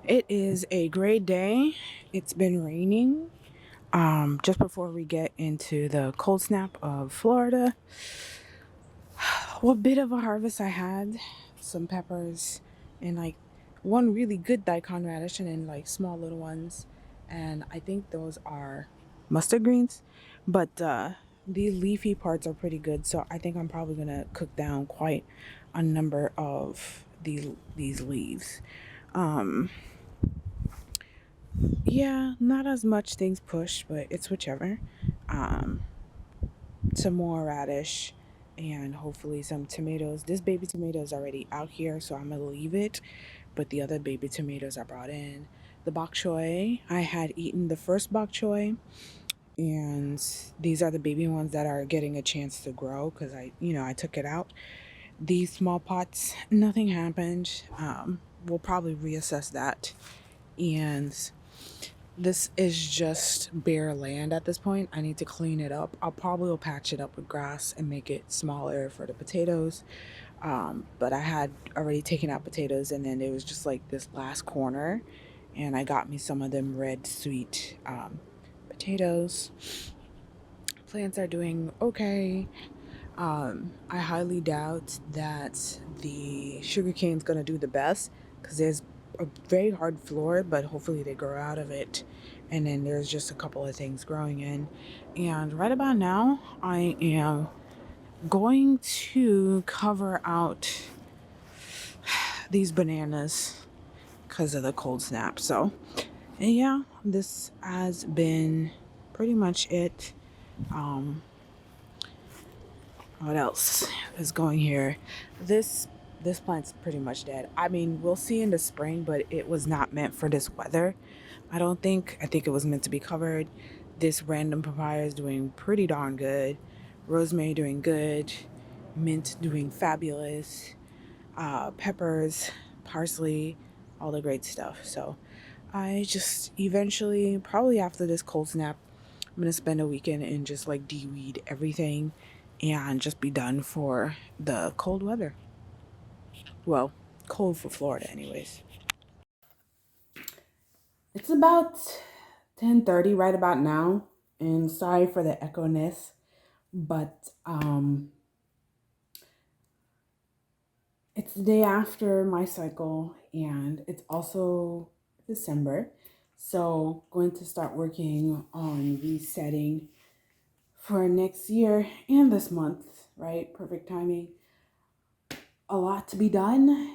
It is a great day. It's been raining. Just before we get into the cold snap of Florida, what bit of a harvest I had, some peppers and like one really good daikon radish and then like small little ones. And I think those are mustard greens, but the leafy parts are pretty good. So I think I'm probably gonna cook down quite a number of these leaves. Yeah, not as much things pushed, but it's whichever. Um, some more radish and hopefully some tomatoes. This baby tomato is already out here, so I'm gonna leave it. But the other baby tomatoes I brought in. The bok choy, I had eaten the first bok choy, and these are the baby ones that are getting a chance to grow because I took it out. These small pots, nothing happened. We'll probably reassess that. And this is just bare land at this point. I need to clean it up. I'll probably will patch it up with grass and make it smaller for the potatoes. But I had already taken out potatoes, and then there was just like this last corner, and I got me some of them red sweet potatoes. Plants are doing okay. I highly doubt that the sugarcane's gonna do the best because there's a very hard floor, but hopefully they grow out of it. And then there's just a couple of things growing in. And right about now, I am going to cover out these bananas because of the cold snap. So, and yeah, this has been pretty much it. Um, What else is going here? This this plant's pretty much dead. I mean, we'll see in the spring, but it was not meant for this weather. I don't think. I think it was meant to be covered. This random papaya is doing pretty darn good. Rosemary doing good. Mint doing fabulous. Peppers, parsley, all the great stuff. So I just eventually, probably after this cold snap, I'm gonna spend a weekend and just like de-weed everything and just be done for the cold weather. Well, cold for Florida anyways. It's about 10:30 right about now, and sorry for the echo-ness, but it's the day after my cycle and it's also December. So going to start working on resetting for next year and this month, right? Perfect timing. A lot to be done.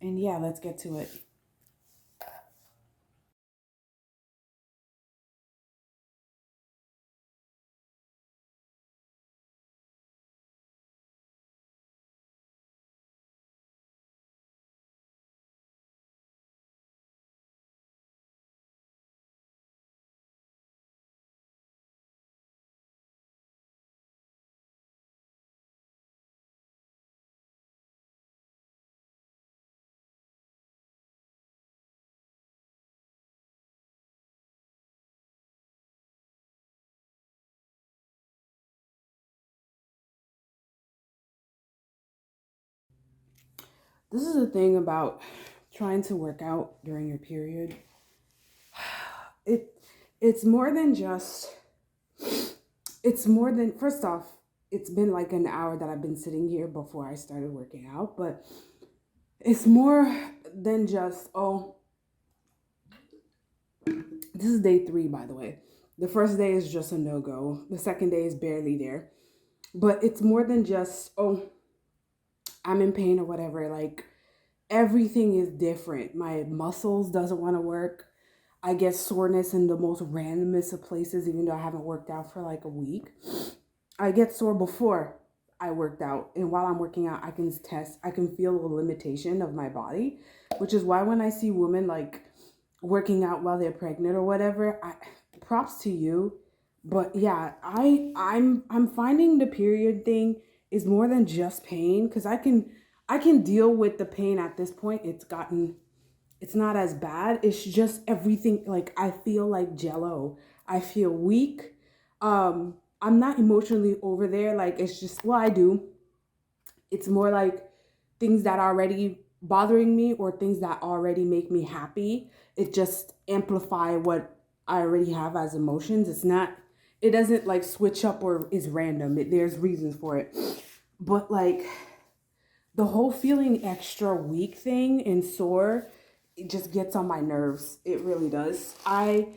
And yeah, let's get to it. This is the thing about trying to work out during your period. It it's more than just it's more than first off, it's been like an hour that I've been sitting here before I started working out, but it's more than just this is day 3 by the way. The first day is just a no-go. The second day is barely there. But it's more than just I'm in pain or whatever. Like everything is different. My muscles doesn't want to work. I get soreness in the most randomest of places, even though I haven't worked out for like a week. I get sore before I worked out. And while I'm working out, I can feel the limitation of my body, which is why when I see women like working out while they're pregnant or whatever, props to you. But yeah, I'm finding the period thing is more than just pain because I can deal with the pain at this point. It's not as bad. It's just everything like I feel like jello. I feel weak. I'm not emotionally over there. Like it's just well, I do. It's more like things that already bothering me or things that already make me happy. It just amplify what I already have as emotions. It doesn't like switch up or is random. There's reasons for it. But like the whole feeling extra weak thing and sore, it just gets on my nerves. It really does. I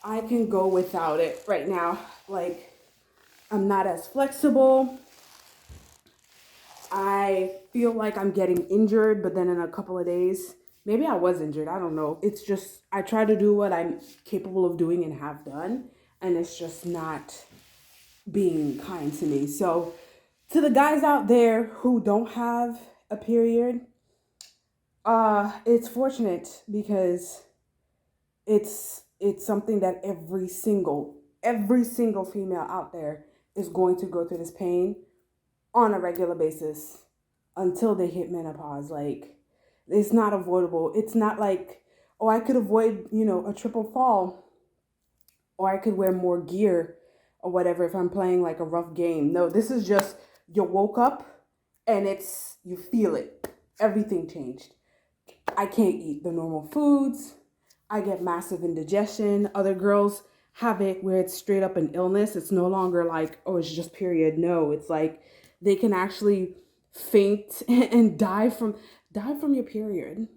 can go without it right now. Like I'm not as flexible. I feel like I'm getting injured, but then in a couple of days, maybe I was injured. I don't know. It's just, I try to do what I'm capable of doing and have done, and it's just not being kind to me. So, to the guys out there who don't have a period, it's fortunate because it's something that every single female out there is going to go through this pain on a regular basis until they hit menopause. Like, it's not avoidable. It's not like, oh, I could avoid, a triple fall, or I could wear more gear or whatever if I'm playing like a rough game. No, this is just you woke up and you feel it. Everything changed. I can't eat the normal foods. I get massive indigestion. Other girls have it where it's straight up an illness. It's no longer like, oh, it's just period. No, it's like they can actually faint and die from your period.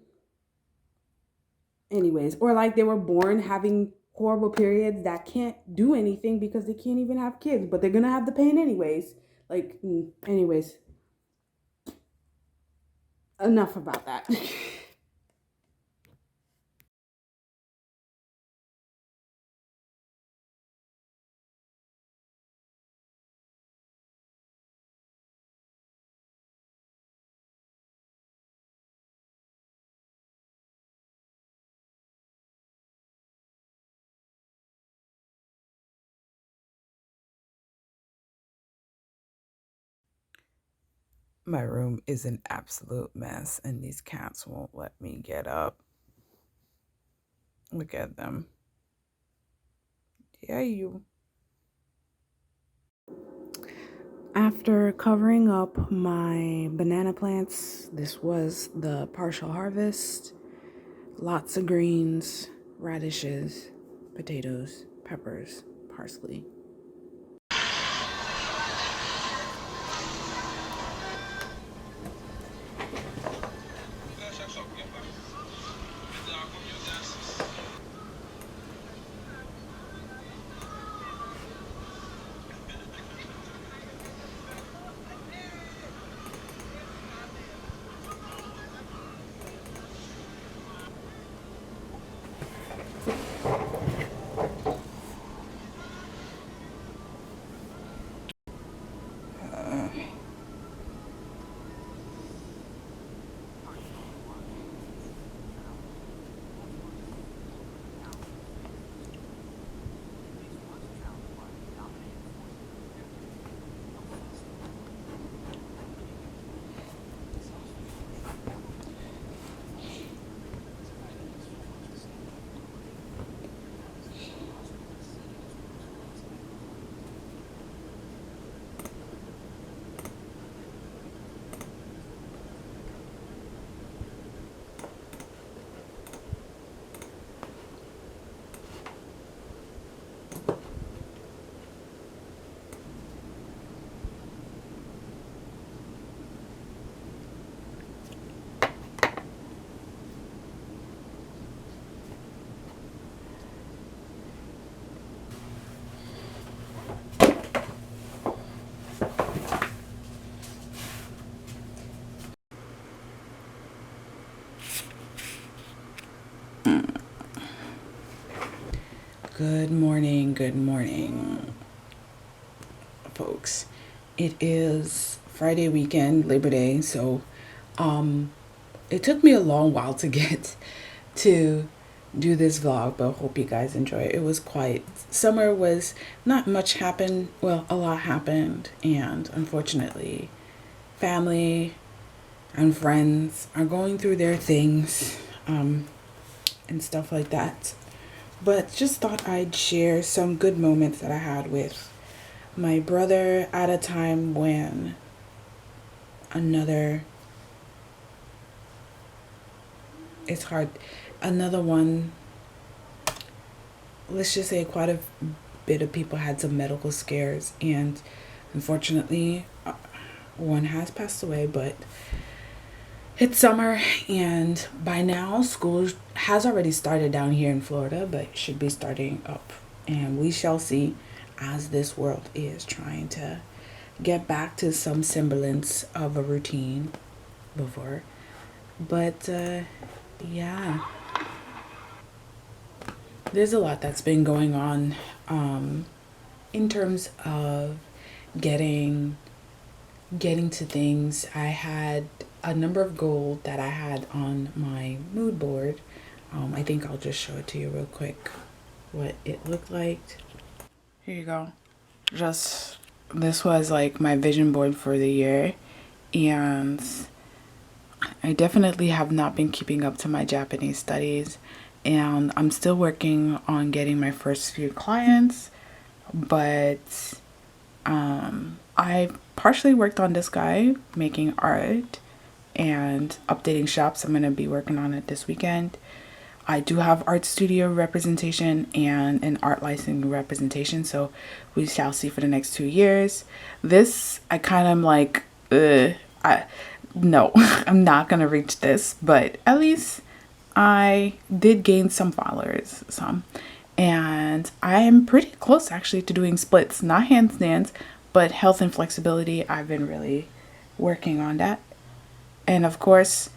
Anyways, or like they were born having horrible periods that can't do anything because they can't even have kids, but they're gonna have the pain anyways. Like, anyways, enough about that. My room is an absolute mess, and these cats won't let me get up. Look at them. Yeah, you. After covering up my banana plants, this was the partial harvest. Lots of greens, radishes, potatoes, peppers, parsley. Good morning, folks. It is Friday weekend, Labor Day, so um, it took me a long while to get to do this vlog, but hope you guys enjoy it. It was quite summer was not much happened. Well, a lot happened, and unfortunately, family and friends are going through their things and stuff like that. But just thought I'd share some good moments that I had with my brother at a time when another it's hard. Another one, let's just say quite a bit of people had some medical scares, and unfortunately, one has passed away, but it's summer, and by now, school has already started down here in Florida, but should be starting up. And we shall see as this world is trying to get back to some semblance of a routine before. But yeah, there's a lot that's been going on in terms of getting getting to things. I had a number of goals that I had on my mood board. I think I'll just show it to you real quick what it looked like. Here you go. Just this was like my vision board for the year, and I definitely have not been keeping up to my Japanese studies, and I'm still working on getting my first few clients, but I partially worked on this guy making art and updating shops. I'm going to be working on it this weekend. I do have art studio representation and an art licensing representation, so we shall see for the next 2 years. This, I kind of am like, no, I'm not going to reach this, but at least I did gain some followers, some. And I am pretty close actually to doing splits, not handstands, but health and flexibility. I've been really working on that. And of course,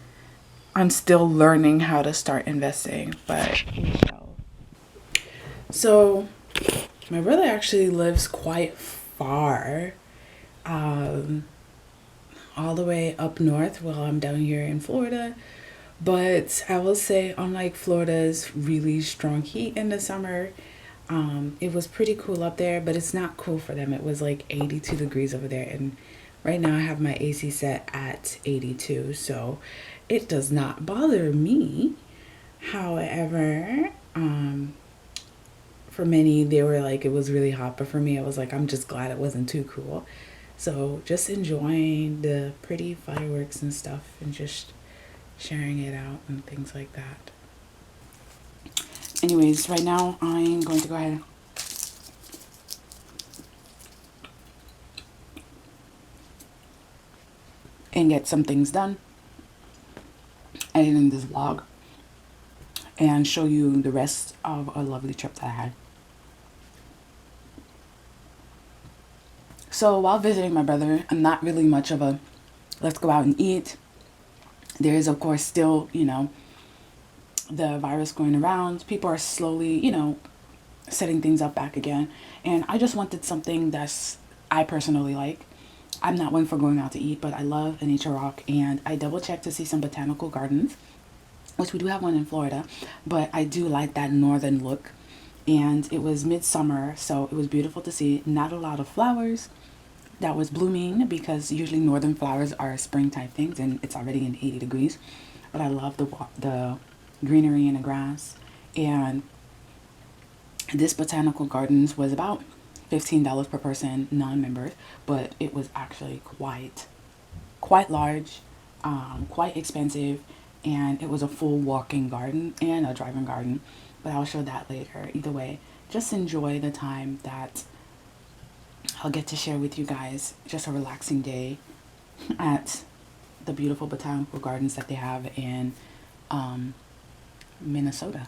I'm still learning how to start investing, but so my brother actually lives quite far, um, all the way up north while I'm down here in Florida. But I will say, unlike Florida's really strong heat in the summer, it was pretty cool up there, but it's not cool for them. It was like 82 degrees over there, and right now I have my AC set at 82, so it does not bother me. However, for many, they were like, it was really hot, but for me, I was like, I'm just glad it wasn't too cool. So just enjoying the pretty fireworks and stuff and just sharing it out and things like that. Anyways, right now I'm going to go ahead and get some things done, editing this vlog, and show you the rest of a lovely trip that I had. So while visiting my brother, I'm not really much of a let's go out and eat. There is, of course, still, the virus going around. People are slowly, setting things up back again. And I just wanted something that's I personally like. I'm not one for going out to eat, but I love a nature walk. And I double checked to see some botanical gardens, which we do have one in Florida, but I do like that northern look. And it was midsummer, so it was beautiful to see. Not a lot of flowers that was blooming, because usually northern flowers are spring type things, and it's already in 80 degrees. But I love the greenery and the grass. And this botanical gardens was about $15 per person, non-members, but it was actually quite large, quite expensive, and it was a full walking garden and a driving garden. But I'll show that later. Either way, just enjoy the time that I'll get to share with you guys. Just a relaxing day at the beautiful botanical gardens that they have in Minnesota.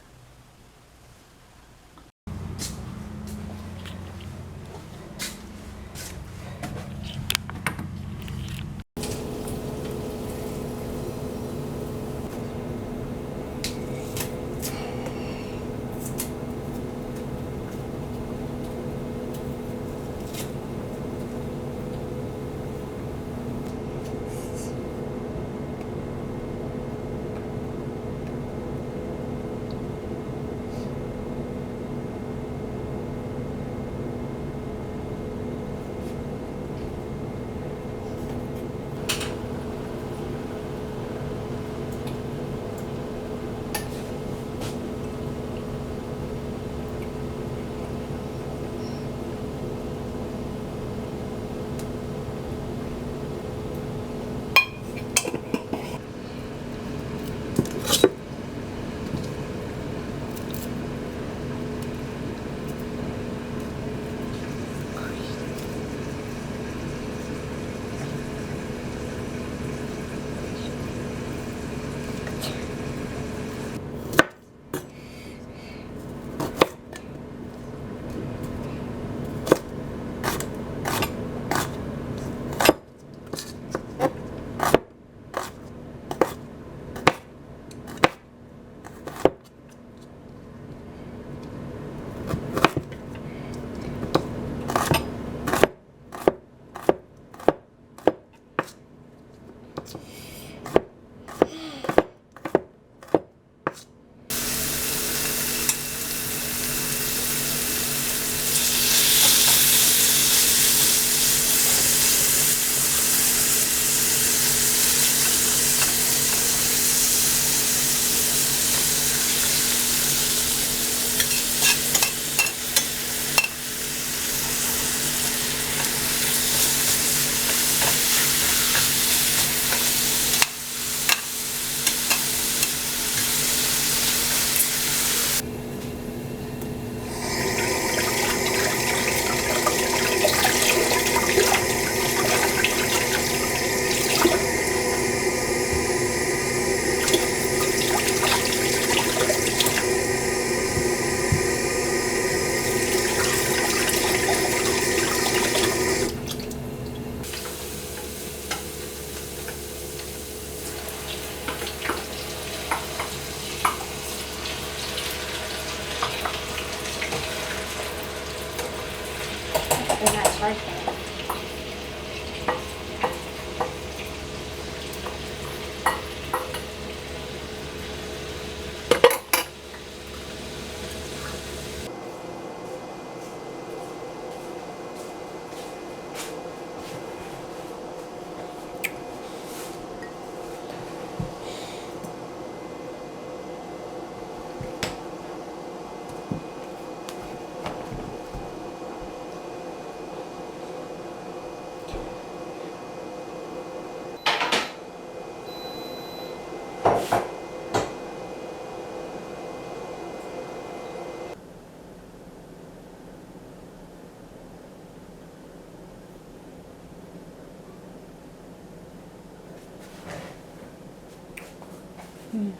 Mm.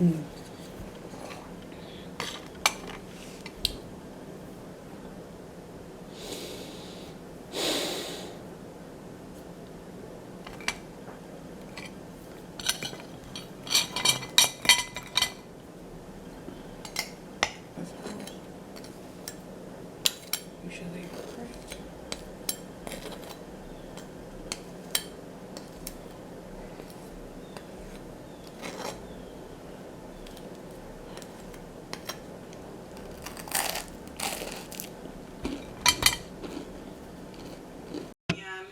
Mm. Usually, right.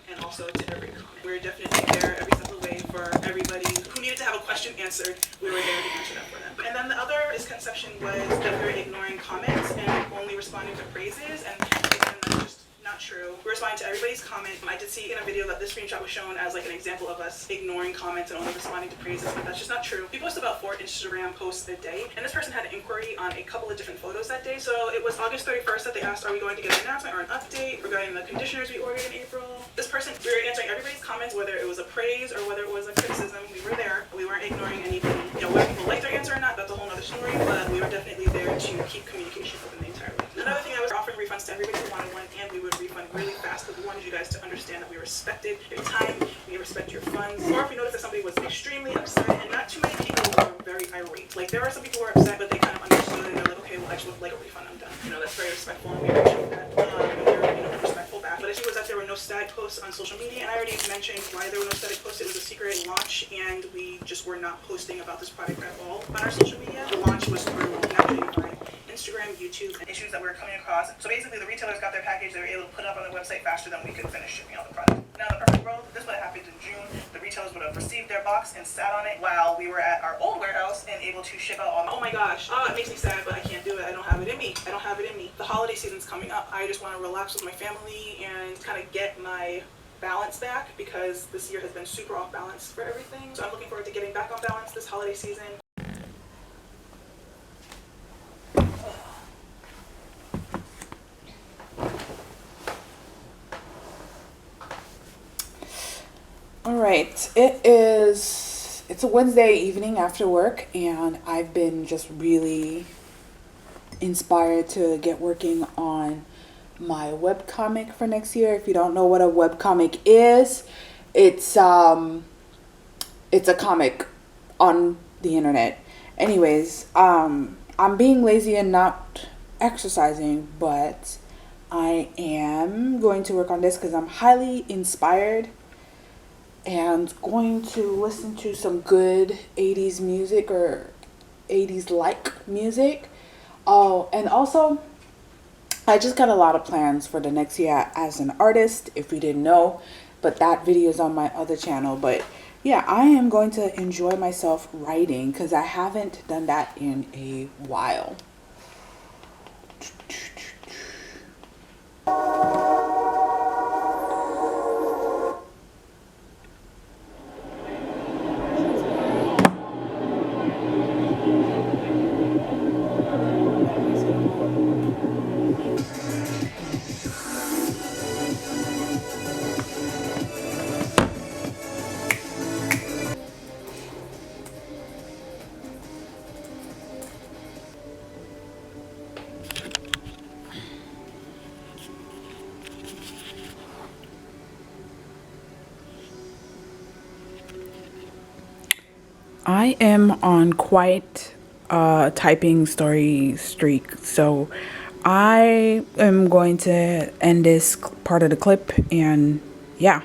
And also to every comment. We're definitely there every step of the way for everybody who needed to have a question answered. We were there to answer that for them. And then the other misconception was that we were ignoring comments and only responding to praises. And again, that's just not true. We're responding to everybody's comment. I did see in a video that this screenshot was shown as like an example of us ignoring comments and only responding to praises, but that's just not true. We post about 4 Instagram posts a day, and this person had an inquiry on a couple of different photos that day. So it was August 31st that they asked, are we going to get an announcement or an update regarding the conditioners we ordered in April? This person, we were answering everybody's comments, whether it was a praise or whether it was a criticism. We were there. We weren't ignoring anybody. You know, whether people liked our answer or not, that's a whole other story, but we were definitely there to keep communication open the entire way. Another thing, I was offering refunds to everybody who wanted one, and we would refund really fast, but we wanted you guys to understand that we respected your time, we respect your funds. Or if we noticed that somebody was extremely upset, and not too many people were very irate. Like, there are some people who are upset, but they kind of understood, and they're like, okay, well, I just would like a refund, I'm done. You know, that's very respectful, and we appreciate that. And they're, you know, respectful back. But the issue was that there were no static posts on social media, and I already mentioned why there were no static posts. It was a secret launch, and we just were not posting about this product at all on our social media. The launch was through Instagram, YouTube, and issues that we were coming across. So basically, the retailers got their package, they were able to put it up on their website faster than we could finish shipping out the product. Now, in the perfect world, this would have happened in June. The retailers would have received their box and sat on it while we were at our old warehouse and able to ship out all. Oh my gosh, it makes me sad, but I can't do it. I don't have it in me. I don't have it in me. The holiday season's coming up. I just want to relax with my family and kind of get my balance back, because this year has been super off balance for everything. So I'm looking forward to getting back on balance this holiday season. All right, it's a Wednesday evening after work, and I've been just really inspired to get working on my webcomic for next year. If you don't know what a webcomic is, it's a comic on the internet. Anyways, I'm being lazy and not exercising, but I am going to work on this because I'm highly inspired and going to listen to some good 80s music or 80s like music. Oh, and also I just got a lot of plans for the next year as an artist, if you didn't know, but that video is on my other channel. But yeah, I am going to enjoy myself writing because I haven't done that in a while. I am on quite a typing story streak, so I am going to end this part of the clip, and yeah.